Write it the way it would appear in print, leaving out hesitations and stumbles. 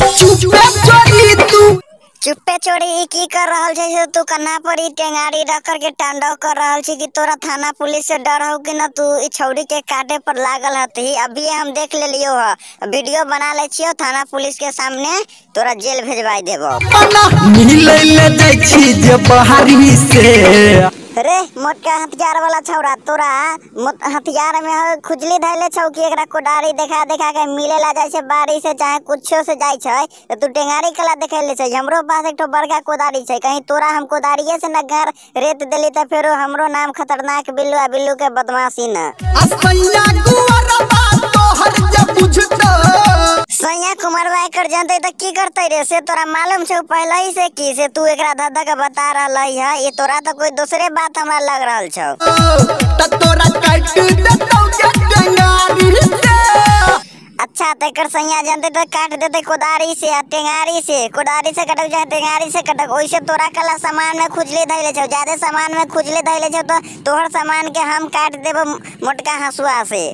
चुपे चोरी तू चुप्पे चोरी की कर रहल छै से तू कन्हा पर टेंगारी रख कर के तांडव कर रहल छी कि तोरा थाना पुलिस से डर हो कि न तू ई छौरी के काटे पर लागल हती। अभी हम देख लेलियो ह, वीडियो बना ले छियो, थाना पुलिस के सामने तोरा जेल भेजवाई देबो। मिले ले जाय छी जे बहारी से रे मोटका हथियार वाला छौरा, तोरा हथियार में खुजली धैले छौ कि एकरा कोडारी देखा देखा के मिले ला जाय छै बाड़ी से चाहे कुछो से जाय छै तो तू टेंगारी कला देखेले छै। हमरो पास एक ठो बड़का कोदारी छै, कहीं तोरा हम कोदारिये से न घर रेत देली त फेरो हमरो नाम खतरनाक बिल्लू आ बिल्लू के बदमाशी न असैया गुअरबा तोहर जे बुझतो सैया कुमारवा कर जानते त की करते रे से तोरा मालूम छौ पहले ही से की से तू एकरा धधा के बता रहलई है। ये तोरा तो कोई दूसरे बात हमरा लग रहल छौ। त तोरा काट देतौ जे टेंगारी से। अच्छा तेकर सैया जानते तो काट देते कोदारी से आ टेंगारी से, कोदारी से कटक चाहे टेंगारी से कटक। ओइसे तोरा कला सामान में खुजली धैले छौ, ज्यादा सामान में खुजली धैले छौ तो तोहर सामान के हम काट देबो मोटका हसुआ से।